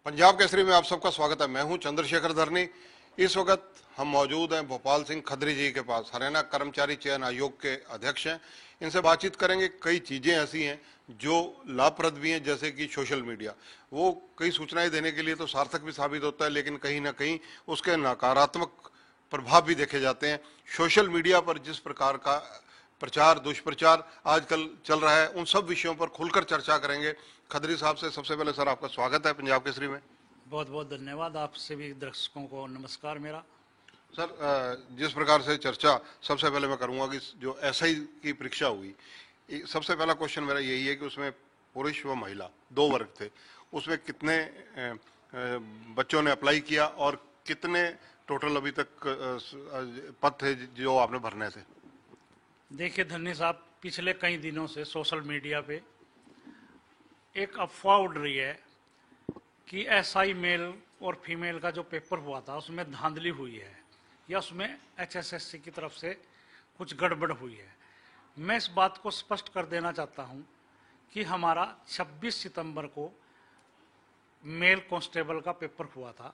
पंजाब केसरी में आप सबका स्वागत है। मैं हूं चंद्रशेखर धरनी। इस वक्त हम मौजूद हैं भोपाल सिंह खत्री जी के पास। हरियाणा कर्मचारी चयन आयोग के अध्यक्ष हैं। इनसे बातचीत करेंगे। कई चीजें ऐसी हैं जो लाभप्रद भी हैं, जैसे कि सोशल मीडिया। वो कई सूचनाएं देने के लिए तो सार्थक भी साबित होता है, लेकिन कहीं ना कहीं उसके नकारात्मक प्रभाव भी देखे जाते हैं। सोशल मीडिया पर जिस प्रकार का प्रचार दुष्प्रचार आजकल चल रहा है, उन सब विषयों पर खुलकर चर्चा करेंगे। खत्री साहब से सबसे पहले सर आपका स्वागत है पंजाब केसरी में। बहुत बहुत धन्यवाद। आपसे भी दर्शकों को नमस्कार मेरा। सर, जिस प्रकार से चर्चा सबसे पहले मैं करूंगा कि जो एसआई की परीक्षा हुई, सबसे पहला क्वेश्चन मेरा यही है कि उसमें पुरुष व महिला दो वर्ग थे। उसमें कितने बच्चों ने अप्लाई किया और कितने टोटल अभी तक पद थे जो आपने भरने थे? देखिए धन्य साहब, पिछले कई दिनों से सोशल मीडिया पे एक अफवाह उड़ रही है कि एसआई मेल और फीमेल का जो पेपर हुआ था उसमें धांधली हुई है या उसमें एचएसएससी की तरफ से कुछ गड़बड़ हुई है। मैं इस बात को स्पष्ट कर देना चाहता हूं कि हमारा 26 सितंबर को मेल कांस्टेबल का पेपर हुआ था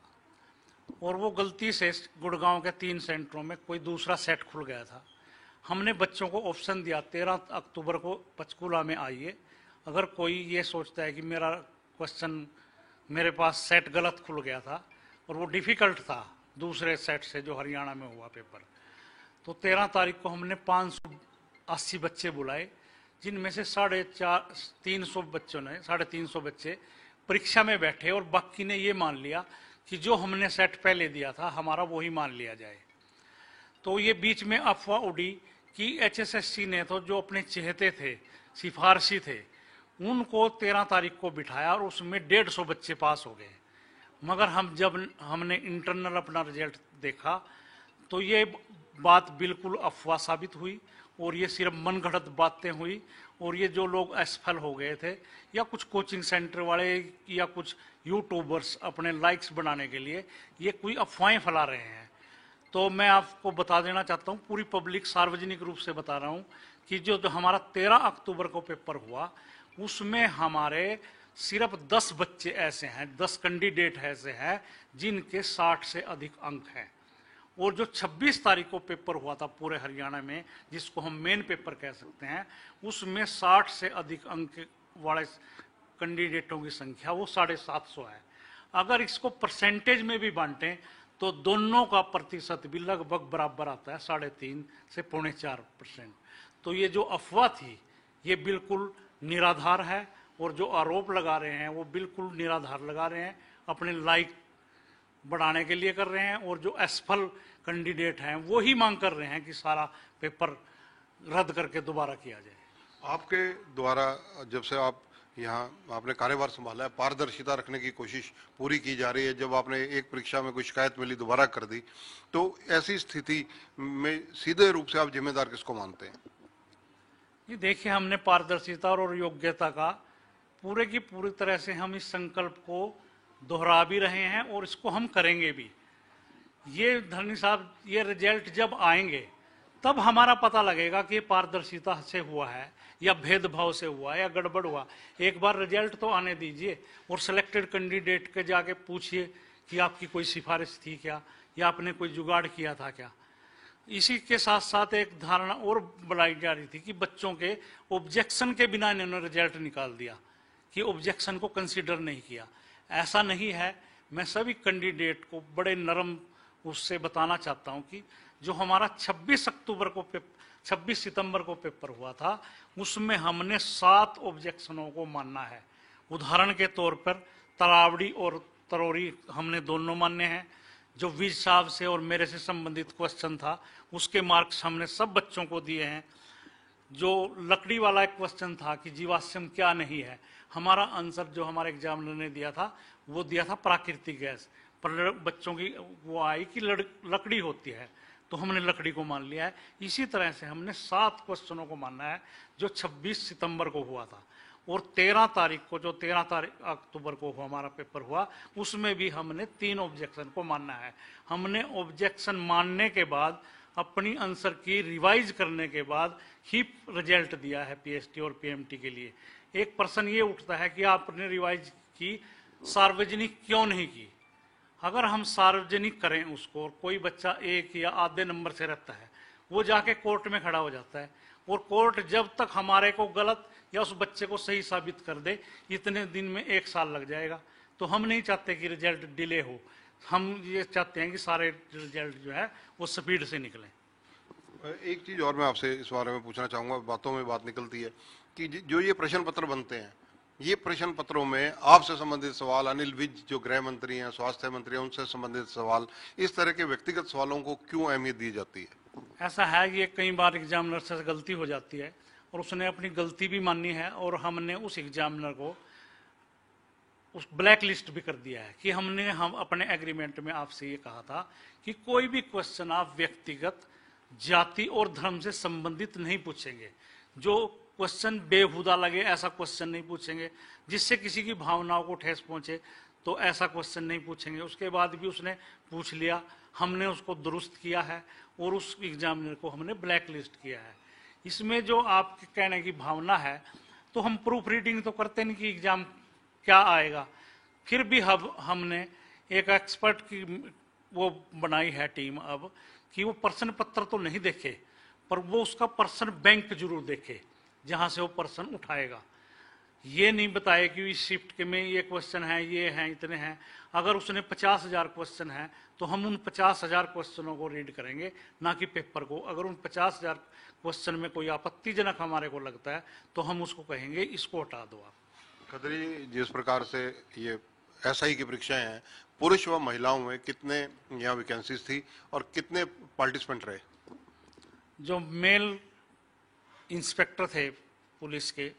और वो गलती से गुड़गांव के 3 सेंटरों में कोई दूसरा सेट खुल गया था। हमने बच्चों को ऑप्शन दिया 13 अक्टूबर को पंचकूला में आइए। अगर कोई ये सोचता है कि मेरा क्वेश्चन मेरे पास सेट गलत खुल गया था और वो डिफ़िकल्ट था दूसरे सेट से जो हरियाणा में हुआ पेपर, तो 13 तारीख को हमने 580 बच्चे बुलाए, जिनमें से 350 बच्चों ने 350 बच्चे परीक्षा में बैठे और बाकी ने ये मान लिया कि जो हमने सेट पहले दिया था हमारा वही मान लिया जाए। तो ये बीच में अफवाह उड़ी कि एचएसएससी ने तो जो अपने चहेते थे, सिफारशी थे, उनको 13 तारीख को बिठाया और उसमें 150 बच्चे पास हो गए। मगर हमने इंटरनल अपना रिजल्ट देखा तो ये बात बिल्कुल अफवाह साबित हुई और ये सिर्फ मनगढ़ंत बातें हुई। और ये जो लोग असफल हो गए थे या कुछ कोचिंग सेंटर वाले या कुछ यूट्यूबर्स अपने लाइक्स बनाने के लिए ये कोई अफवाहें फैला रहे हैं, तो मैं आपको बता देना चाहता हूँ, पूरी पब्लिक सार्वजनिक रूप से बता रहा हूँ कि जो हमारा 13 अक्टूबर को पेपर हुआ उसमें हमारे सिर्फ 10 बच्चे ऐसे हैं, 10 कैंडिडेट ऐसे हैं जिनके 60 से अधिक अंक हैं। और जो 26 तारीख को पेपर हुआ था पूरे हरियाणा में, जिसको हम मेन पेपर कह सकते हैं, उसमें 60 से अधिक अंक वाले कैंडिडेटों की संख्या वो 750 है। अगर इसको परसेंटेज में भी बांटें तो दोनों का प्रतिशत भी लगभग बराबर आता है, 3.5 से 4.25%। तो ये जो अफवाह थी ये बिल्कुल निराधार है और जो आरोप लगा रहे हैं वो बिल्कुल निराधार लगा रहे हैं, अपने लाइक बढ़ाने के लिए कर रहे हैं। और जो असफल कैंडिडेट हैं वो ही मांग कर रहे हैं कि सारा पेपर रद्द करके दोबारा किया जाए। आपके द्वारा जब से आप यहाँ आपने कार्यभार संभाला है, पारदर्शिता रखने की कोशिश पूरी की जा रही है। जब आपने एक परीक्षा में कोई शिकायत मिली दोबारा कर दी, तो ऐसी स्थिति में सीधे रूप से आप जिम्मेदार किसको मानते हैं? ये देखिए, हमने पारदर्शिता और योग्यता का पूरे की पूरी तरह से हम इस संकल्प को दोहरा भी रहे हैं और इसको हम करेंगे भी। ये धरनी साहब, ये रिजल्ट जब आएंगे तब हमारा पता लगेगा कि ये पारदर्शिता से हुआ है या भेदभाव से हुआ है या गड़बड़ हुआ। एक बार रिजल्ट तो आने दीजिए और सिलेक्टेड कैंडिडेट के जाके पूछिए कि आपकी कोई सिफारिश थी क्या या आपने कोई जुगाड़ किया था क्या। इसी के साथ साथ एक धारणा और बढ़ाई जा रही थी कि बच्चों के ऑब्जेक्शन के बिना इन्होंने रिजल्ट निकाल दिया, कि ऑब्जेक्शन को कंसीडर नहीं किया। ऐसा नहीं है। मैं सभी कैंडिडेट को बड़े नरम उससे बताना चाहता हूं कि जो हमारा 26 सितंबर को पेपर हुआ था उसमें हमने 7 ऑब्जेक्शनों को मानना है। उदाहरण के तौर पर तरावड़ी और तरोरी हमने दोनों माने हैं। जो विज साहब से और मेरे से संबंधित क्वेश्चन था उसके मार्क्स हमने सब बच्चों को दिए हैं। जो लकड़ी वाला एक क्वेश्चन था कि जीवाश्म क्या नहीं है, हमारा आंसर जो हमारे एग्जामिनर ने दिया था वो दिया था प्राकृतिक गैस, पर बच्चों की वो आई कि लकड़ी होती है, तो हमने लकड़ी को मान लिया है। इसी तरह से हमने 7 क्वेश्चनों को मानना है जो 26 सितंबर को हुआ था। और 13 तारीख को जो 13 अक्टूबर को हमारा पेपर हुआ उसमें भी हमने 3 ऑब्जेक्शन को मानना है। हमने ऑब्जेक्शन मानने के बाद अपनी आंसर की रिवाइज करने के बाद ही रिजल्ट दिया है पीएसटी और पीएमटी के लिए। एक प्रश्न ये उठता है कि आपने रिवाइज की सार्वजनिक क्यों नहीं की। अगर हम सार्वजनिक करें उसको, और कोई बच्चा एक या आधे नंबर से रहता है, वो जाके कोर्ट में खड़ा हो जाता है, और कोर्ट जब तक हमारे को गलत या उस बच्चे को सही साबित कर दे, इतने दिन में 1 साल लग जाएगा। तो हम नहीं चाहते कि रिजल्ट डिले हो, हम ये चाहते हैं कि सारे रिजल्ट जो है वो स्पीड से निकलें। एक चीज और मैं आपसे इस बारे में पूछना चाहूंगा, बातों में बात निकलती है कि जो ये प्रश्न पत्र बनते हैं, ये प्रश्न पत्रों में आपसे संबंधित सवाल, अनिल विज जो गृह मंत्री हैं, स्वास्थ्य मंत्री हैं, उनसे संबंधित सवाल, इस तरह के व्यक्तिगत सवालों को क्यों अहमियत दी जाती है? ऐसा है कि कई बार एग्जामिनर से गलती हो जाती है, और उसने अपनी गलती भी मानी है, और हमने उस एग्जामिनर को उस ब्लैक लिस्ट भी कर दिया है कि हम अपने एग्रीमेंट में आपसे ये कहा था कि कोई भी क्वेश्चन आप व्यक्तिगत, जाति और धर्म से संबंधित नहीं पूछेंगे। जो क्वेश्चन बेहुदा लगे ऐसा क्वेश्चन नहीं पूछेंगे, जिससे किसी की भावनाओं को ठेस पहुंचे तो ऐसा क्वेश्चन नहीं पूछेंगे। उसके बाद भी उसने पूछ लिया, हमने उसको दुरुस्त किया है और उस एग्जामिनर को हमने ब्लैक लिस्ट किया है। इसमें जो आपके कहने की भावना है, तो हम प्रूफ रीडिंग तो करते नहीं कि एग्जाम क्या आएगा। फिर भी हमने एक एक्सपर्ट की वो बनाई है टीम अब, कि वो प्रश्न पत्र तो नहीं देखे, पर वो उसका प्रश्न बैंक जरूर देखे जहां से वो प्रश्न उठाएगा। ये नहीं बताए कि इस शिफ्ट के में ये क्वेश्चन है, ये हैं, इतने हैं। अगर उसने 50,000 क्वेश्चन है तो हम उन 50,000 क्वेश्चनों को रीड करेंगे, ना कि पेपर को। अगर उन 50,000 क्वेश्चन में कोई आपत्तिजनक हमारे को लगता है तो हम उसको कहेंगे इसको हटा दो आप। खत्री जी, जिस प्रकार से ये एसआई की परीक्षाएं हैं, पुरुष व महिलाओं में कितने यहाँ वैकेंसीज थी और कितने पार्टिसिपेंट रहे? जो मेल इंस्पेक्टर थे पुलिस के,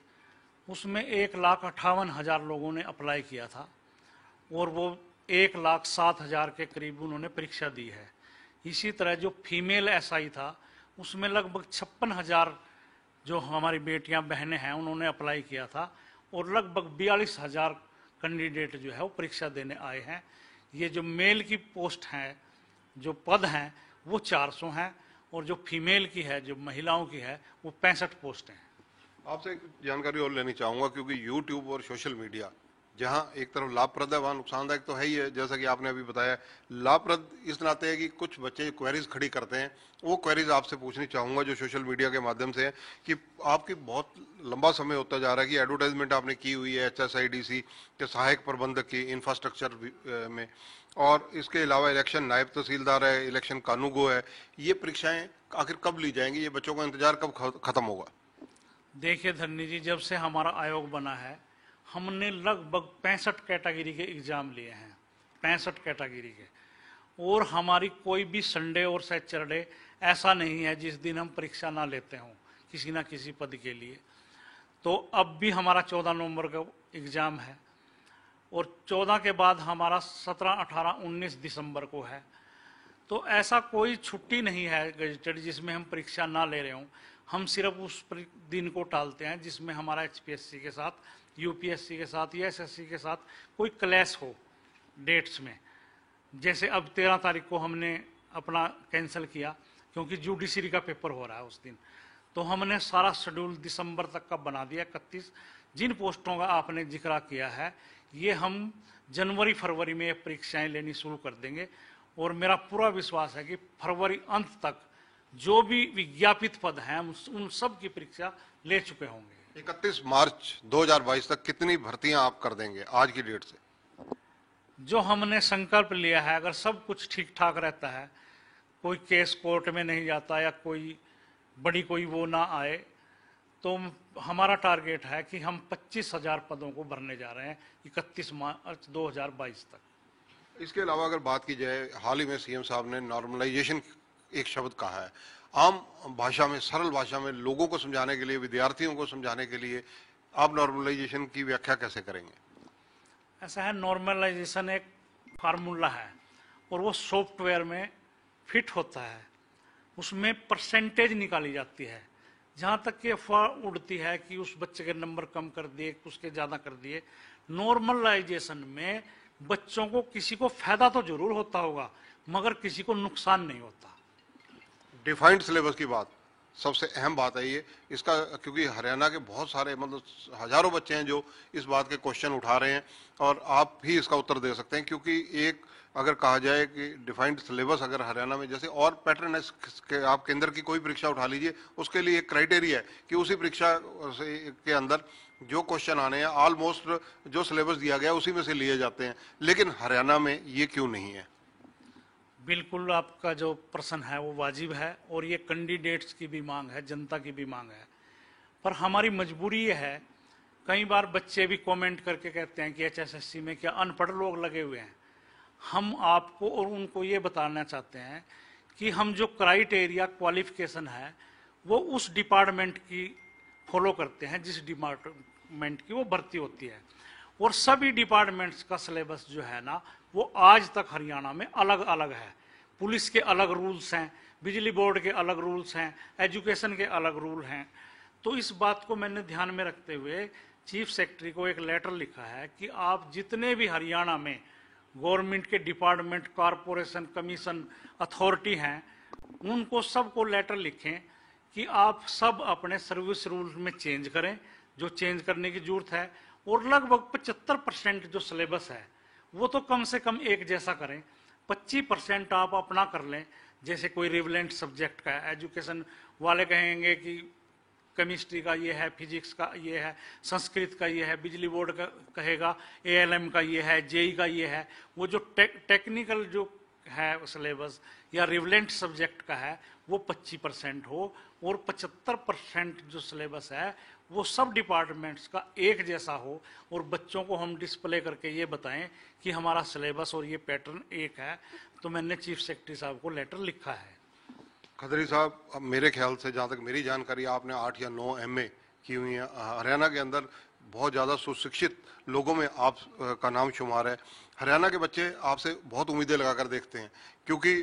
उसमें 1,58,000 लोगों ने अप्लाई किया था, और वो 1,07,000 के करीब उन्होंने परीक्षा दी है। इसी तरह जो फीमेल एसआई था, उसमें लगभग 56,000 जो हमारी बेटियां बहनें हैं उन्होंने अप्लाई किया था, और लगभग 42,000 कैंडिडेट जो है वो परीक्षा देने आए हैं। ये जो मेल की पोस्ट हैं, जो पद हैं, वो 400 हैं, और जो फीमेल की है, जो महिलाओं की है, वो 65 पोस्ट हैं। आपसे एक जानकारी और लेनी चाहूंगा, क्योंकि यूट्यूब और सोशल मीडिया जहां एक तरफ लाभप्रद है वहां नुकसानदायक तो है ही है। जैसा कि आपने अभी बताया, लाभप्रद इस नाते है कि कुछ बच्चे क्वेरीज खड़ी करते हैं, वो क्वेरीज आपसे पूछनी चाहूंगा जो सोशल मीडिया के माध्यम से है, कि आपकी बहुत लंबा समय होता जा रहा है कि एडवर्टाइजमेंट आपने की हुई है HSIDC के सहायक प्रबंधक की इंफ्रास्ट्रक्चर में, और इसके अलावा इलेक्शन नायब तहसीलदार है, इलेक्शन कानूगो है। ये परीक्षाएं आखिर कब ली जाएंगी? ये बच्चों का इंतजार कब खत्म होगा? देखिए धन्नी जी, जब से हमारा आयोग बना है, हमने लगभग 65 कैटेगरी के एग्जाम लिए हैं, 65 कैटेगरी के। और हमारी कोई भी संडे और सैटरडे ऐसा नहीं है जिस दिन हम परीक्षा ना लेते हों किसी ना किसी पद के लिए। तो अब भी हमारा 14 नवंबर का एग्ज़ाम है, और 14 के बाद हमारा 17, 18, 19 दिसंबर को है। तो ऐसा कोई छुट्टी नहीं है गजटेड जिसमें हम परीक्षा ना ले रहे हों। हम सिर्फ उस दिन को टालते हैं जिसमें हमारा HPSC के साथ, UPSC के साथ या SSC के साथ कोई क्लैश हो डेट्स में। जैसे अब 13 तारीख को हमने अपना कैंसिल किया क्योंकि जुडिशरी का पेपर हो रहा है उस दिन। तो हमने सारा शेड्यूल दिसंबर तक का बना दिया 31। जिन पोस्टों का आपने जिक्र किया है, ये हम जनवरी फरवरी में ये परीक्षाएं लेनी शुरू कर देंगे, और मेरा पूरा विश्वास है कि फरवरी अंत तक जो भी विज्ञापित पद हैं उन सब की परीक्षा ले चुके होंगे। 31 मार्च 2022 तक कितनी भर्तियां आप कर देंगे आज की डेट से? जो हमने संकल्प लिया है, अगर सब कुछ ठीक ठाक रहता है, कोई केस कोर्ट में नहीं जाता या कोई बड़ी कोई वो ना आए, तो हमारा टारगेट है कि हम 25,000 पदों को भरने जा रहे हैं 31 मार्च 2022 तक। इसके अलावा अगर बात की जाए, हाल ही में CM साहब ने नॉर्मलाइजेशन एक शब्द कहा है। आम भाषा में, सरल भाषा में लोगों को समझाने के लिए, विद्यार्थियों को समझाने के लिए आप नॉर्मलाइजेशन की व्याख्या कैसे करेंगे? ऐसा है, नॉर्मलाइजेशन एक फार्मूला है और वो सॉफ्टवेयर में फिट होता है। उसमें परसेंटेज निकाली जाती है। जहाँ तक कि अफवाह उड़ती है कि उस बच्चे के नंबर कम कर दिए, उसके ज़्यादा कर दिए, नॉर्मलाइजेशन में बच्चों को किसी को फायदा तो जरूर होता होगा मगर किसी को नुकसान नहीं होता। डिफाइंड सिलेबस की बात, सबसे अहम बात है ये इसका, क्योंकि हरियाणा के बहुत सारे मतलब हजारों बच्चे हैं जो इस बात के क्वेश्चन उठा रहे हैं और आप भी इसका उत्तर दे सकते हैं। क्योंकि एक अगर कहा जाए कि डिफाइंड सिलेबस अगर हरियाणा में जैसे और पैटर्न है के, आप केंद्र की कोई परीक्षा उठा लीजिए, उसके लिए एक क्राइटेरिया है कि उसी परीक्षा के अंदर जो क्वेश्चन आने हैं ऑलमोस्ट जो सिलेबस दिया गया उसी में से लिए जाते हैं, लेकिन हरियाणा में ये क्यों नहीं है? बिल्कुल आपका जो प्रश्न है वो वाजिब है और ये कैंडिडेट्स की भी मांग है, जनता की भी मांग है। पर हमारी मजबूरी ये है, कई बार बच्चे भी कमेंट करके कहते हैं कि एचएसएससी में क्या अनपढ़ लोग लगे हुए हैं। हम आपको और उनको ये बताना चाहते हैं कि हम जो क्राइटेरिया क्वालिफिकेशन है वो उस डिपार्टमेंट की फॉलो करते हैं जिस डिपार्टमेंट की वो भर्ती होती है। और सभी डिपार्टमेंट्स का सिलेबस जो है ना वो आज तक हरियाणा में अलग अलग है। पुलिस के अलग रूल्स हैं, बिजली बोर्ड के अलग रूल्स हैं, एजुकेशन के अलग रूल हैं। तो इस बात को मैंने ध्यान में रखते हुए चीफ सेक्रेटरी को एक लेटर लिखा है कि आप जितने भी हरियाणा में गवर्नमेंट के डिपार्टमेंट, कॉरपोरेशन, कमीशन, अथॉरिटी हैं, उनको सबको लेटर लिखें कि आप सब अपने सर्विस रूल में चेंज करें, जो चेंज करने की जरूरत है। और लगभग 75% जो सिलेबस है वो तो कम से कम एक जैसा करें। 25% आप अपना कर लें, जैसे कोई रिवलेंट सब्जेक्ट का है, एजुकेशन वाले कहेंगे कि केमिस्ट्री का ये है, फिजिक्स का ये है, संस्कृत का ये है, बिजली बोर्ड का कहेगा एएलएम का ये है, जेई का ये है। वो जो टेक्निकल जो है सिलेबस या रिवलेंट सब्जेक्ट का है वो 25% हो और 75% जो सिलेबस है वो सब डिपार्टमेंट्स का एक जैसा हो और बच्चों को हम डिस्प्ले करके ये बताएं कि हमारा सिलेबस और ये पैटर्न एक है। तो मैंने चीफ सेक्रेटरी साहब को लेटर लिखा है। खत्री साहब, अब मेरे ख्याल से जहाँ तक मेरी जानकारी, आपने 8 या 9 एमए की हुई है। हरियाणा के अंदर बहुत ज़्यादा सुशिक्षित लोगों में आप का नाम शुमार है। हरियाणा के बच्चे आपसे बहुत उम्मीदें लगाकर देखते हैं, क्योंकि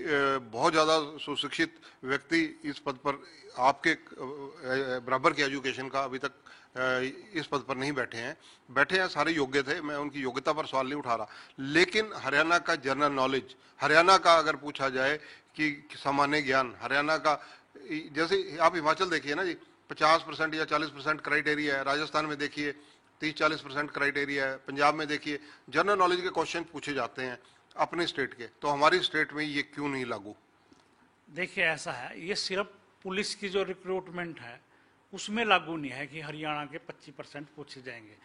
बहुत ज़्यादा सुशिक्षित व्यक्ति इस पद पर आपके बराबर की एजुकेशन का अभी तक इस पद पर नहीं बैठे हैं। बैठे हैं, सारे योग्य थे, मैं उनकी योग्यता पर सवाल नहीं उठा रहा, लेकिन हरियाणा का जनरल नॉलेज, हरियाणा का अगर पूछा जाए कि सामान्य ज्ञान, हरियाणा का, जैसे आप हिमाचल देखिए ना जी, 50% या 40% क्राइटेरिया है। राजस्थान में देखिए 30-40% क्राइटेरिया है। पंजाब में देखिए जनरल नॉलेज के क्वेश्चन पूछे जाते हैं अपने स्टेट के, तो हमारी स्टेट में ये क्यों नहीं लागू? देखिए ऐसा है, ये सिर्फ पुलिस की जो रिक्रूटमेंट है उसमें लागू नहीं है कि हरियाणा के 25% पूछे जाएंगे।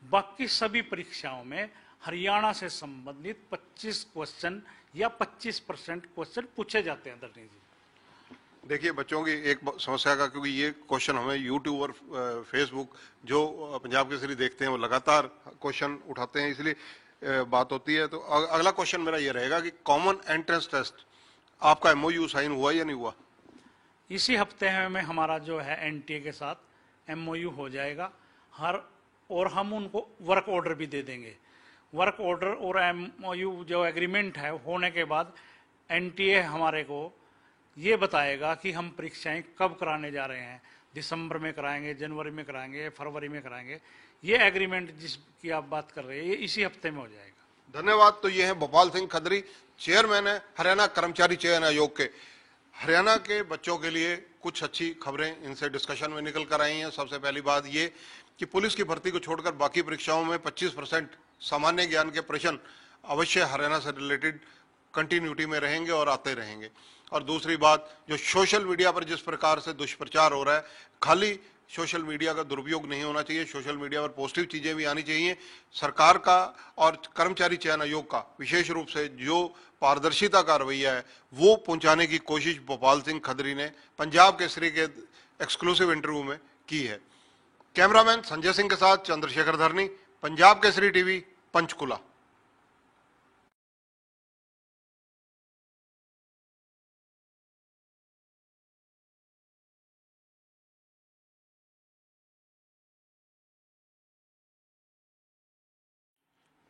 बाकी सभी परीक्षाओं में हरियाणा से संबंधित 25 क्वेश्चन या 25% क्वेश्चन पूछे जाते हैं। दर्शक जी देखिए, बच्चों की एक समस्या का, क्योंकि ये क्वेश्चन हमें यूट्यूब और फेसबुक जो पंजाब केसरी देखते हैं वो लगातार क्वेश्चन उठाते हैं, इसलिए बात होती है। तो अगला क्वेश्चन मेरा ये रहेगा कि कॉमन एंट्रेंस टेस्ट आपका एमओयू साइन हुआ या नहीं हुआ? इसी हफ्ते में हमारा जो है एनटीए के साथ एमओयू हो जाएगा और हम उनको वर्क ऑर्डर भी दे देंगे। वर्क ऑर्डर और एमओयू जो एग्रीमेंट है होने के बाद एनटीए हमारे को ये बताएगा कि हम परीक्षाएं कब कराने जा रहे हैं, दिसंबर में कराएंगे, जनवरी में कराएंगे, फरवरी में कराएंगे। ये एग्रीमेंट जिसकी आप बात कर रहे हैं ये इसी हफ्ते में हो जाएगा। धन्यवाद। तो ये है भोपाल सिंह खदरी, चेयरमैन है हरियाणा कर्मचारी चयन आयोग के। हरियाणा के बच्चों के लिए कुछ अच्छी खबरें इनसे डिस्कशन में निकल कर आई हैं। सबसे पहली बात ये कि पुलिस की भर्ती को छोड़कर बाकी परीक्षाओं में 25% सामान्य ज्ञान के प्रश्न अवश्य हरियाणा से रिलेटेड कंटिन्यूटी में रहेंगे और आते रहेंगे। और दूसरी बात, जो सोशल मीडिया पर जिस प्रकार से दुष्प्रचार हो रहा है, खाली सोशल मीडिया का दुरुपयोग नहीं होना चाहिए, सोशल मीडिया पर पॉजिटिव चीजें भी आनी चाहिए। सरकार का और कर्मचारी चयन आयोग का विशेष रूप से जो पारदर्शिता का रवैया है वो पहुंचाने की कोशिश भोपाल सिंह खदरी ने पंजाब केसरी के एक्सक्लूसिव इंटरव्यू में की है। कैमरामैन संजय सिंह के साथ चंद्रशेखर धरनी, पंजाब केसरी टीवी, पंचकुला।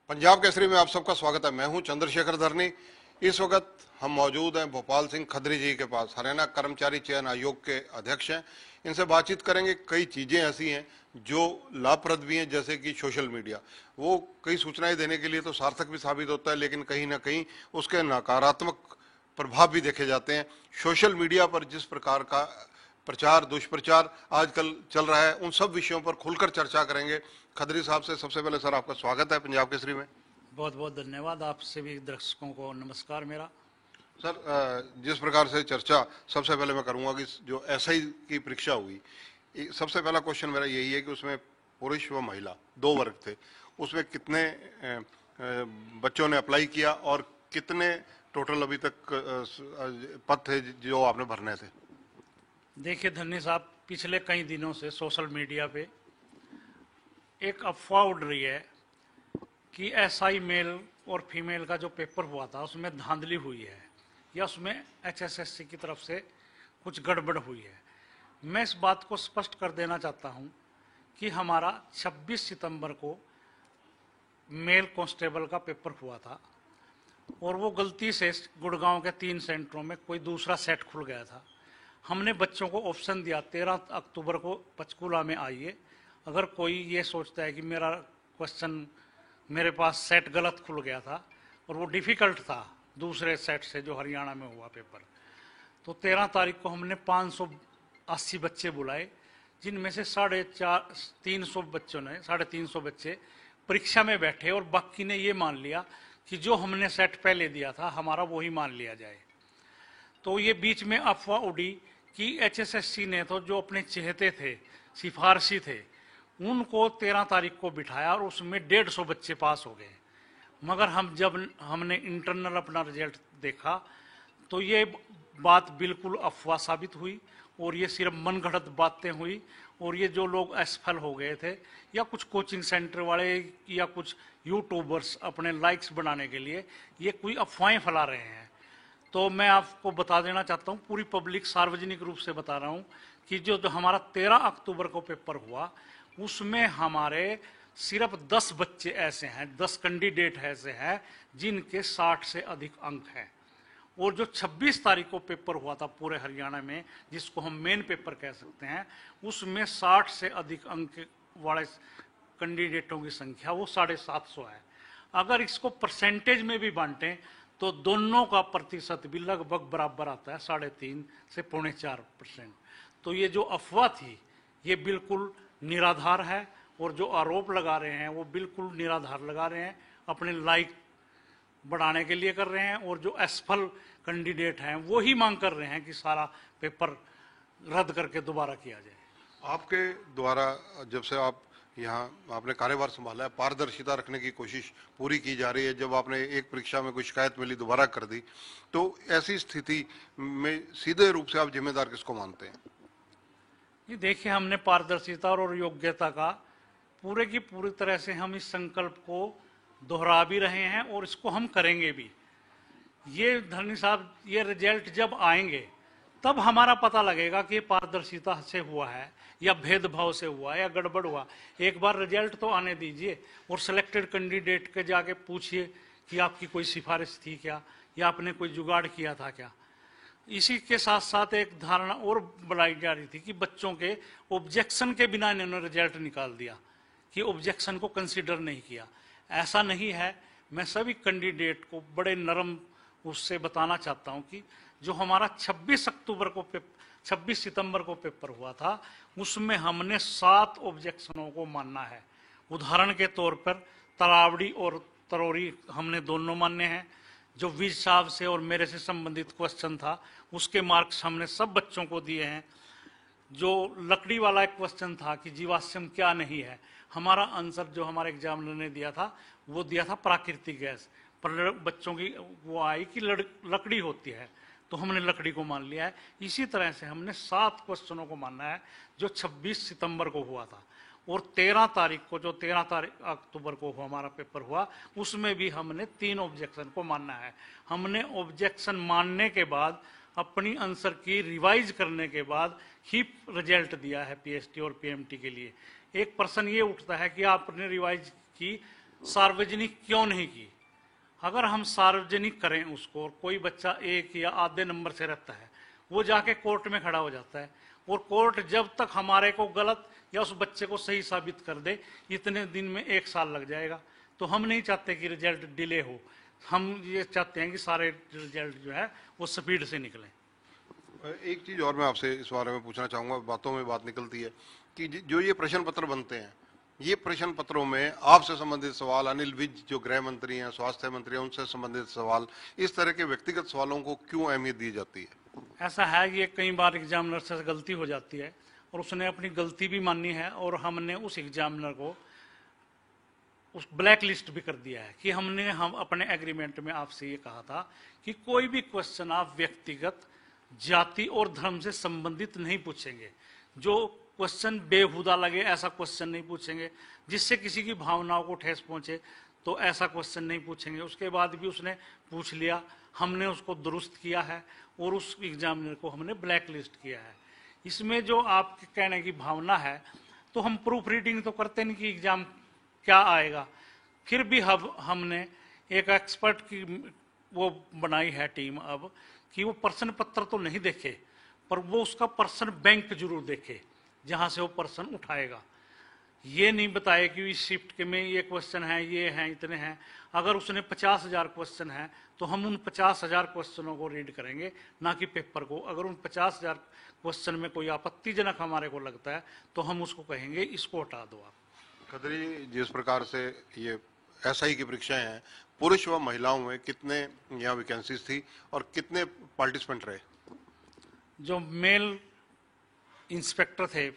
पंजाब केसरी में आप सबका स्वागत है। मैं हूं चंद्रशेखर धरनी। इस वक्त हम मौजूद हैं भोपाल सिंह खदरी जी के पास, हरियाणा कर्मचारी चयन आयोग के अध्यक्ष हैं। इनसे बातचीत करेंगे। कई चीजें ऐसी हैं जो लाभप्रद भी हैं, जैसे कि सोशल मीडिया, वो कई सूचनाएं देने के लिए तो सार्थक भी साबित होता है, लेकिन कहीं ना कहीं उसके नकारात्मक प्रभाव भी देखे जाते हैं। सोशल मीडिया पर जिस प्रकार का प्रचार दुष्प्रचार आजकल चल रहा है, उन सब विषयों पर खुलकर चर्चा करेंगे खत्री साहब से। सबसे पहले सर आपका स्वागत है पंजाब केसरी में। बहुत बहुत धन्यवाद। आपसे भी दर्शकों को नमस्कार मेरा। सर जिस प्रकार से चर्चा सबसे पहले मैं करूंगा कि जो एसआई की परीक्षा हुई, सबसे पहला क्वेश्चन मेरा यही है कि उसमें पुरुष व महिला दो वर्ग थे, उसमें कितने बच्चों ने अप्लाई किया और कितने टोटल अभी तक पद थे जो आपने भरने थे? देखिए धन्य साहब, पिछले कई दिनों से सोशल मीडिया पे एक अफवाह उड़ रही है कि एसआई मेल और फीमेल का जो पेपर हुआ था उसमें धांधली हुई है या उसमें एचएसएससी की तरफ से कुछ गड़बड़ हुई है। मैं इस बात को स्पष्ट कर देना चाहता हूं कि हमारा 26 सितंबर को मेल कांस्टेबल का पेपर हुआ था और वो गलती से गुड़गांव के 3 सेंटरों में कोई दूसरा सेट खुल गया था। हमने बच्चों को ऑप्शन दिया 13 अक्टूबर को पंचकूला में आइए। अगर कोई ये सोचता है कि मेरा क्वेश्चन मेरे पास सेट गलत खुल गया था और वो डिफ़िकल्ट था दूसरे सेट से जो हरियाणा में हुआ पेपर, तो 13 तारीख को हमने 580 बच्चे बुलाए, जिनमें से 350 बच्चों ने 350 बच्चे परीक्षा में बैठे और बाकी ने ये मान लिया कि जो हमने सेट पहले दिया था हमारा वही मान लिया जाए। तो ये बीच में अफवाह उड़ी कि एचएसएससी ने तो जो अपने चहेते थे, सिफारशी थे, उनको 13 तारीख को बिठाया और उसमें 150 बच्चे पास हो गए। मगर हमने इंटरनल अपना रिजल्ट देखा तो ये बात बिल्कुल अफवाह साबित हुई और ये सिर्फ मनगढ़ंत बातें हुई। और ये जो लोग असफल हो गए थे या कुछ कोचिंग सेंटर वाले या कुछ यूट्यूबर्स अपने लाइक्स बनाने के लिए ये कोई अफवाहें फैला रहे हैं, तो मैं आपको बता देना चाहता हूँ, पूरी पब्लिक सार्वजनिक रूप से बता रहा हूँ कि जो हमारा 13 अक्टूबर को पेपर हुआ उसमें हमारे सिर्फ 10 बच्चे ऐसे हैं, 10 कैंडिडेट ऐसे हैं जिनके 60 से अधिक अंक हैं। और जो 26 तारीख को पेपर हुआ था पूरे हरियाणा में, जिसको हम मेन पेपर कह सकते हैं, उसमें 60 से अधिक अंक वाले कैंडिडेटों की संख्या वो 750 है। अगर इसको परसेंटेज में भी बांटें तो दोनों का प्रतिशत भी लगभग बराबर आता है, 3.5 से 4.25%। तो ये जो अफवाह थी ये बिल्कुल निराधार है और जो आरोप लगा रहे हैं वो बिल्कुल निराधार लगा रहे हैं, अपने लाइक बढ़ाने के लिए कर रहे हैं। और जो असफल कैंडिडेट हैं वो ही मांग कर रहे हैं कि सारा पेपर रद्द करके दोबारा किया जाए। आपके द्वारा जब से आप यहाँ आपने कार्यभार संभाला है, पारदर्शिता रखने की कोशिश पूरी की जा रही है। जब आपने एक परीक्षा में कोई शिकायत मिली दोबारा कर दी, तो ऐसी स्थिति में सीधे रूप से आप जिम्मेदार किसको मानते हैं? ये देखिए, हमने पारदर्शिता और योग्यता का पूरे की पूरी तरह से हम इस संकल्प को दोहरा भी रहे हैं और इसको हम करेंगे भी। ये धरनी साहब, ये रिजल्ट जब आएंगे तब हमारा पता लगेगा कि पारदर्शिता से हुआ है या भेदभाव से हुआ है या गड़बड़ हुआ। एक बार रिजल्ट तो आने दीजिए और सिलेक्टेड कैंडिडेट के जाके पूछिए कि आपकी कोई सिफारिश थी क्या या आपने कोई जुगाड़ किया था क्या। इसी के साथ साथ एक धारणा और बढ़ाई जा रही थी कि बच्चों के ऑब्जेक्शन के बिना इन्होंने रिजल्ट निकाल दिया, कि ऑब्जेक्शन को कंसीडर नहीं किया। ऐसा नहीं है। मैं सभी कैंडिडेट को बड़े नरम उससे बताना चाहता हूं कि जो हमारा 26 सितंबर को पेपर हुआ था उसमें हमने 7 ऑब्जेक्शनों को मानना है। उदाहरण के तौर पर तरावड़ी और तरोरी हमने दोनों माने हैं। जो विज साहब से और मेरे से संबंधित क्वेश्चन था उसके मार्क्स हमने सब बच्चों को दिए हैं। जो लकड़ी वाला एक क्वेश्चन था कि जीवाश्म क्या नहीं है, हमारा आंसर जो हमारे एग्जामिनर ने दिया था वो दिया था प्राकृतिक गैस, पर बच्चों की वो आई कि लकड़ी होती है, तो हमने लकड़ी को मान लिया है। इसी तरह से हमने 7 क्वेश्चनों को मानना है जो 26 सितंबर को हुआ था। और 13 तारीख को जो 13 अक्टूबर को हमारा पेपर हुआ उसमें भी हमने 3 ऑब्जेक्शन को मानना है। हमने ऑब्जेक्शन मानने के बाद अपनी आंसर की रिवाइज करने के बाद ही रिजल्ट दिया है पीएसटी और पीएमटी के लिए। एक प्रश्न ये उठता है कि आपने रिवाइज की, सार्वजनिक क्यों नहीं की? अगर हम सार्वजनिक करें उसको और कोई बच्चा 1 या आधे नंबर से रहता है, वो जाके कोर्ट में खड़ा हो जाता है और कोर्ट जब तक हमारे को गलत या उस बच्चे को सही साबित कर दे, इतने दिन में 1 साल लग जाएगा। तो हम नहीं चाहते कि रिजल्ट डिले हो, हम ये चाहते हैं कि सारे रिजल्ट जो है वो स्पीड से निकलें। एक चीज और मैं आपसे इस बारे में पूछना चाहूंगा, बातों में बात निकलती है कि जो ये प्रश्न पत्र बनते हैं, ये प्रश्न पत्रों में आपसे संबंधित सवाल, अनिल विज जो गृह मंत्री हैं, स्वास्थ्य मंत्री हैं, उनसे संबंधित सवाल, इस तरह के व्यक्तिगत सवालों को क्यों अहमियत दी जाती है? ऐसा है, ये कई बार एग्जामिनर से गलती हो जाती है और उसने अपनी गलती भी मानी है और हमने उस एग्जामिनर को उस ब्लैक लिस्ट भी कर दिया है कि हम अपने एग्रीमेंट में आपसे ये कहा था कि कोई भी क्वेश्चन आप व्यक्तिगत, जाति और धर्म से संबंधित नहीं पूछेंगे। जो क्वेश्चन बेहुदा लगे ऐसा क्वेश्चन नहीं पूछेंगे, जिससे किसी की भावनाओं को ठेस पहुंचे तो ऐसा क्वेश्चन नहीं पूछेंगे। उसके बाद भी उसने पूछ लिया, हमने उसको दुरुस्त किया है और उस एग्जामिनर को हमने ब्लैक लिस्ट किया है। इसमें जो आपके कहने की भावना है, तो हम प्रूफ रीडिंग तो करते नहीं कि एग्जाम क्या आएगा। फिर भी हमने एक एक्सपर्ट की वो बनाई है टीम अब कि वो प्रश्न पत्र तो नहीं देखे, पर वो उसका प्रश्न बैंक जरूर देखे जहां से वो प्रश्न उठाएगा। ये नहीं बताए कि इस शिफ्ट के में ये क्वेश्चन है, ये हैं, इतने हैं। अगर उसने 50,000 क्वेश्चन है तो हम उन 50,000 क्वेश्चनों को रीड करेंगे, ना कि पेपर को। अगर उन 50,000 क्वेश्चन में कोई आपत्तिजनक हमारे को लगता है तो हम उसको कहेंगे इसको हटा दो आप। खत्री जी, जिस प्रकार से ये एसआई की परीक्षाएं हैं, पुरुष व महिलाओं में कितने यहाँ वैकेंसीज थी और कितने पार्टिसिपेंट रहे? जो मेल इंस्पेक्टर थे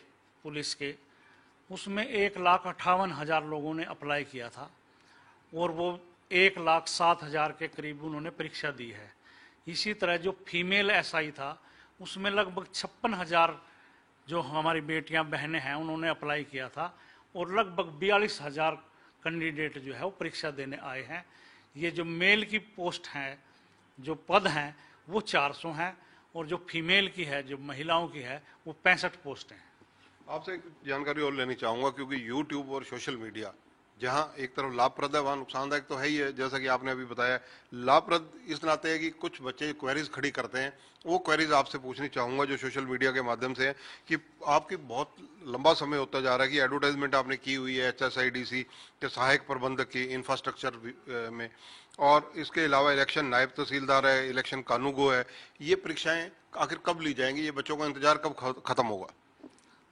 पुलिस के, उसमें 1,58,000 लोगों ने अप्लाई किया था और वो 1,07,000 के करीब उन्होंने परीक्षा दी है। इसी तरह जो फीमेल एसआई था, उसमें लगभग 56,000 जो हमारी बेटियां बहनें हैं उन्होंने अप्लाई किया था और लगभग 42,000 कैंडिडेट जो है वो परीक्षा देने आए हैं। ये जो मेल की पोस्ट हैं, जो पद हैं, वो 400 हैं और जो फीमेल की है, जो महिलाओं की है, वो 65 पोस्ट हैं। आपसे एक जानकारी और लेनी चाहूंगा, क्योंकि यूट्यूब और सोशल मीडिया जहां एक तरफ लाभप्रद है वहां नुकसानदायक तो है ही है। जैसा कि आपने अभी बताया, लाभप्रद इस नाते है कि कुछ बच्चे क्वेरीज खड़ी करते हैं, वो क्वेरीज आपसे पूछनी चाहूंगा जो सोशल मीडिया के माध्यम से है कि आपकी बहुत लंबा समय होता जा रहा है कि एडवर्टाइजमेंट आपने की हुई है HSIDC के सहायक प्रबंधक की इंफ्रास्ट्रक्चर में, और इसके अलावा इलेक्शन नायब तहसीलदार है, इलेक्शन कानूगो है। ये परीक्षाएं आखिर कब ली जाएंगी? ये बच्चों का इंतजार कब खत्म होगा?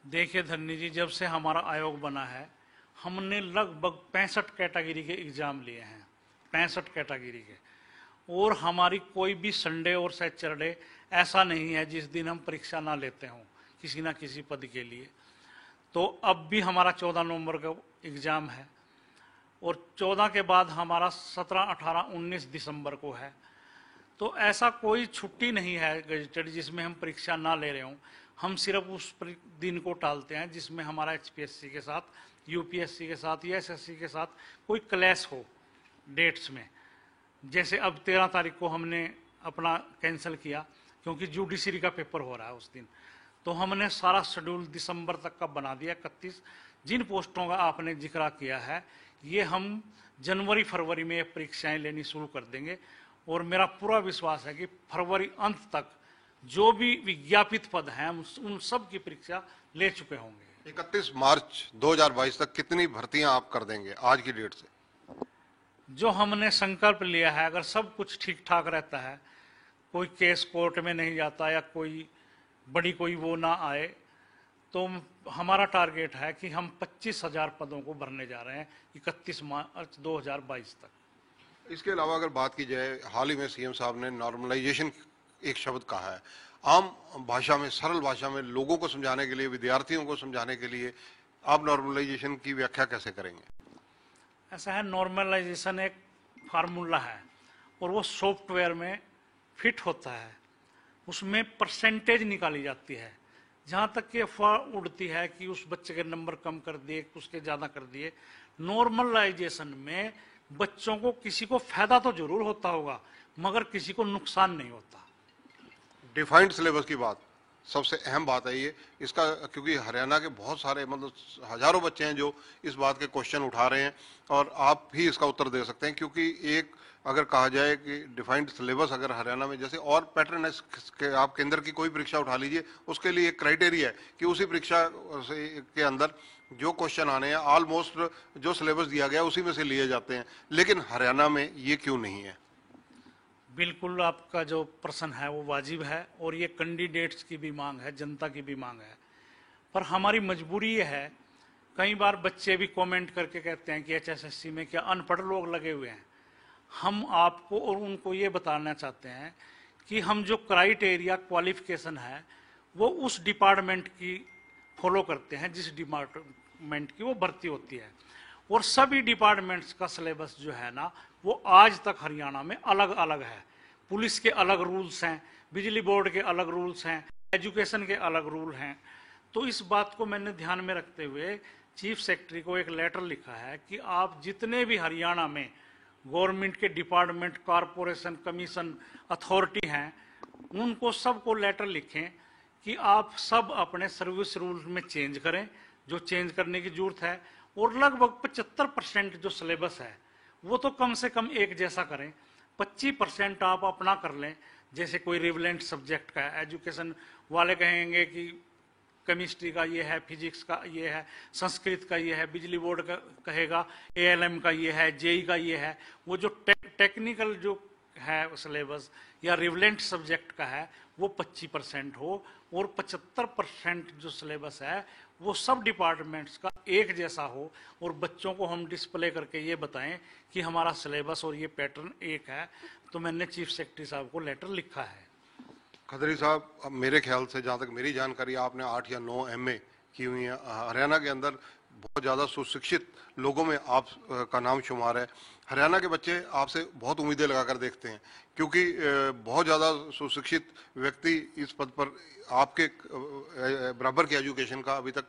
देखिए धन्नी जी, जब से हमारा आयोग बना है, हमने लगभग 65 कैटेगरी के एग्जाम लिए हैं, 65 कैटेगरी के। और हमारी कोई भी संडे और सैटरडे ऐसा नहीं है जिस दिन हम परीक्षा ना लेते हों किसी ना किसी पद के लिए। तो अब भी हमारा 14 नवंबर का एग्ज़ाम है और 14 के बाद हमारा 17, 18, 19 दिसंबर को है। तो ऐसा कोई छुट्टी नहीं है गजटेड जिसमें हम परीक्षा ना ले रहे हों। हम सिर्फ उस दिन को टालते हैं जिसमें हमारा HPSC के साथ, UPSC के साथ या SSC के साथ कोई क्लैश हो डेट्स में। जैसे अब 13 तारीख को हमने अपना कैंसिल किया क्योंकि जुडिशरी का पेपर हो रहा है उस दिन। तो हमने सारा शेड्यूल दिसंबर तक का बना दिया 31। जिन पोस्टों का आपने जिक्र किया है, ये हम जनवरी फरवरी में परीक्षाएं लेनी शुरू कर देंगे और मेरा पूरा विश्वास है कि फरवरी अंत तक जो भी विज्ञापित पद हैं उन सब की परीक्षा ले चुके होंगे। 31 मार्च 2022 तक कितनी भर्तियां आप कर देंगे आज की डेट से? जो हमने संकल्प लिया है, अगर सब कुछ ठीक ठाक रहता है, कोई केस कोर्ट में नहीं जाता या कोई बड़ी कोई वो ना आए, तो हमारा टारगेट है कि हम 25,000 पदों को भरने जा रहे हैं 31 मार्च 2022 तक। इसके अलावा अगर बात की जाए, हाल ही में CM साहब ने नॉर्मलाइजेशन एक शब्द कहा है। आम भाषा में, सरल भाषा में लोगों को समझाने के लिए, विद्यार्थियों को समझाने के लिए आप नॉर्मलाइजेशन की व्याख्या कैसे करेंगे? ऐसा है, नॉर्मलाइजेशन एक फार्मूला है और वो सॉफ्टवेयर में फिट होता है। उसमें परसेंटेज निकाली जाती है। जहाँ तक कि अफवाह उड़ती है कि उस बच्चे के नंबर कम कर दिए, उसके ज़्यादा कर दिए, नॉर्मलाइजेशन में बच्चों को किसी को फायदा तो जरूर होता होगा मगर किसी को नुकसान नहीं होता। डिफाइंड सिलेबस की बात सबसे अहम बात है ये इसका, क्योंकि हरियाणा के बहुत सारे मतलब हजारों बच्चे हैं जो इस बात के क्वेश्चन उठा रहे हैं और आप भी इसका उत्तर दे सकते हैं। क्योंकि एक अगर कहा जाए कि डिफाइंड सिलेबस अगर हरियाणा में, जैसे और पैटर्न है के, आप केंद्र की कोई परीक्षा उठा लीजिए, उसके लिए एक क्राइटेरिया है कि उसी परीक्षा के अंदर जो क्वेश्चन आने हैं ऑलमोस्ट जो सिलेबस दिया गया उसी में से लिए जाते हैं। लेकिन हरियाणा में ये क्यों नहीं है? बिल्कुल आपका जो प्रश्न है वो वाजिब है और ये कैंडिडेट्स की भी मांग है, जनता की भी मांग है। पर हमारी मजबूरी ये है, कई बार बच्चे भी कमेंट करके कहते हैं कि एचएसएससी में क्या अनपढ़ लोग लगे हुए हैं। हम आपको और उनको ये बताना चाहते हैं कि हम जो क्राइटेरिया क्वालिफिकेशन है वो उस डिपार्टमेंट की फॉलो करते हैं जिस डिपार्टमेंट की वो भर्ती होती है। और सभी डिपार्टमेंट्स का सिलेबस जो है ना वो आज तक हरियाणा में अलग अलग है। पुलिस के अलग रूल्स हैं, बिजली बोर्ड के अलग रूल्स हैं, एजुकेशन के अलग रूल हैं। तो इस बात को मैंने ध्यान में रखते हुए चीफ सेक्रेटरी को एक लेटर लिखा है कि आप जितने भी हरियाणा में गवर्नमेंट के डिपार्टमेंट, कॉरपोरेशन, कमीशन, अथॉरिटी हैं, उनको सबको लेटर लिखें कि आप सब अपने सर्विस रूल में चेंज करें, जो चेंज करने की जरूरत है। और लगभग 75% जो सिलेबस है वो तो कम से कम एक जैसा करें। 25% आप अपना कर लें, जैसे कोई रिवलेंट सब्जेक्ट का है, एजुकेशन वाले कहेंगे कि केमिस्ट्री का ये है, फिजिक्स का ये है, संस्कृत का ये है, बिजली बोर्ड का कहेगा एएलएम का ये है, जेई का ये है। वो जो टेक्निकल जो है सिलेबस या रिवलेंट सब्जेक्ट का है वो 25% हो, और 75% जो सिलेबस है वो सब डिपार्टमेंट्स का एक जैसा हो। और बच्चों को हम डिस्प्ले करके ये बताएं कि हमारा सिलेबस और ये पैटर्न एक है। तो मैंने चीफ सेक्रेटरी साहब को लेटर लिखा है। खत्री साहब, अब मेरे ख्याल से जहाँ तक मेरी जानकारी, आपने 8 या 9 एमए की हुई है। हरियाणा के अंदर बहुत ज़्यादा सुशिक्षित लोगों में आप का नाम शुमार है। हरियाणा के बच्चे आपसे बहुत उम्मीदें लगाकर देखते हैं, क्योंकि बहुत ज़्यादा सुशिक्षित व्यक्ति इस पद पर आपके बराबर की एजुकेशन का अभी तक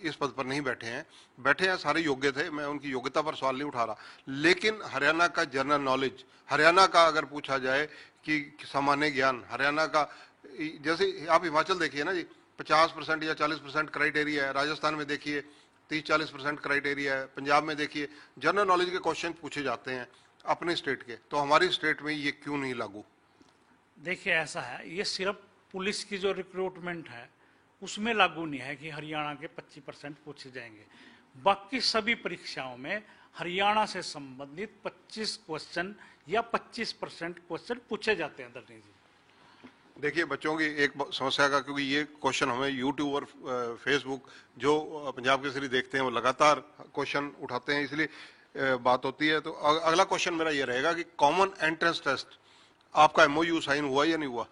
इस पद पर नहीं बैठे हैं। बैठे हैं, सारे योग्य थे, मैं उनकी योग्यता पर सवाल नहीं उठा रहा। लेकिन हरियाणा का जनरल नॉलेज, हरियाणा का अगर पूछा जाए कि सामान्य ज्ञान, हरियाणा का, जैसे आप हिमाचल देखिए ना जी, 50% या 40% क्राइटेरिया है। राजस्थान में देखिए 30-40% क्राइटेरिया है। पंजाब में देखिए जनरल नॉलेज के क्वेश्चन पूछे जाते हैं अपने स्टेट के। तो हमारी स्टेट में ये क्यों नहीं लागू? देखिए ऐसा है, ये सिर्फ पुलिस की जो रिक्रूटमेंट है उसमें लागू नहीं है कि हरियाणा के 25% पूछे जाएंगे। बाकी सभी परीक्षाओं में हरियाणा से संबंधित 25 क्वेश्चन या 25% क्वेश्चन पूछे जाते हैं दर्जी जी। देखिए, बच्चों की एक समस्या का, क्योंकि ये क्वेश्चन हमें यूट्यूब और फेसबुक जो पंजाब केसरी देखते हैं वो लगातार क्वेश्चन उठाते हैं, इसलिए बात होती है। तो अगला क्वेश्चन मेरा ये रहेगा कि कॉमन एंट्रेंस टेस्ट आपका एमओयू साइन हुआ या नहीं हुआ?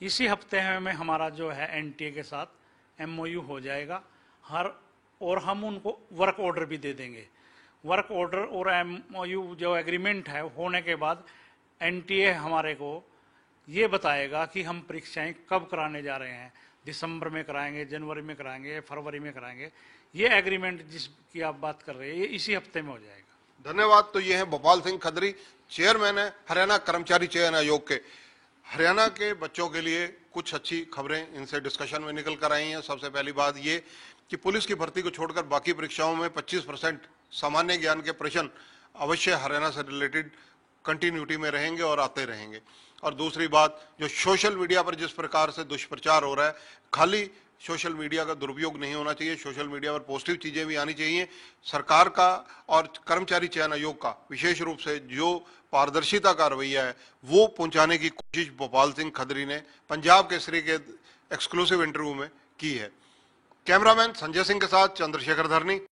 इसी हफ्ते में हमारा जो है एनटीए के साथ एमओयू हो जाएगा और हम उनको वर्क ऑर्डर भी दे देंगे। वर्क ऑर्डर और एमओयू जो एग्रीमेंट है होने के बाद एनटीए हमारे को ये बताएगा कि हम परीक्षाएं कब कराने जा रहे हैं। दिसंबर में कराएंगे, जनवरी में कराएंगे, फरवरी में कराएंगे। ये एग्रीमेंट जिसकी आप बात कर रहे हैं ये इसी हफ्ते में हो जाएगा। धन्यवाद। तो ये हैं भोपाल सिंह खत्री, चेयरमैन है हरियाणा कर्मचारी चयन आयोग के। हरियाणा के बच्चों के लिए कुछ अच्छी खबरें इनसे डिस्कशन में निकल कर आई हैं। सबसे पहली बात ये कि पुलिस की भर्ती को छोड़कर बाकी परीक्षाओं में 25% सामान्य ज्ञान के प्रश्न अवश्य हरियाणा से रिलेटेड कंटिन्यूटी में रहेंगे और आते रहेंगे। और दूसरी बात, जो सोशल मीडिया पर जिस प्रकार से दुष्प्रचार हो रहा है, खाली सोशल मीडिया का दुरुपयोग नहीं होना चाहिए, सोशल मीडिया पर पॉजिटिव चीजें भी आनी चाहिए। सरकार का और कर्मचारी चयन आयोग का विशेष रूप से जो पारदर्शिता का रवैया है वो पहुंचाने की कोशिश भोपाल सिंह खत्री ने पंजाब केसरी के एक्सक्लूसिव इंटरव्यू में की है। कैमरामैन संजय सिंह के साथ चंद्रशेखर धरनी।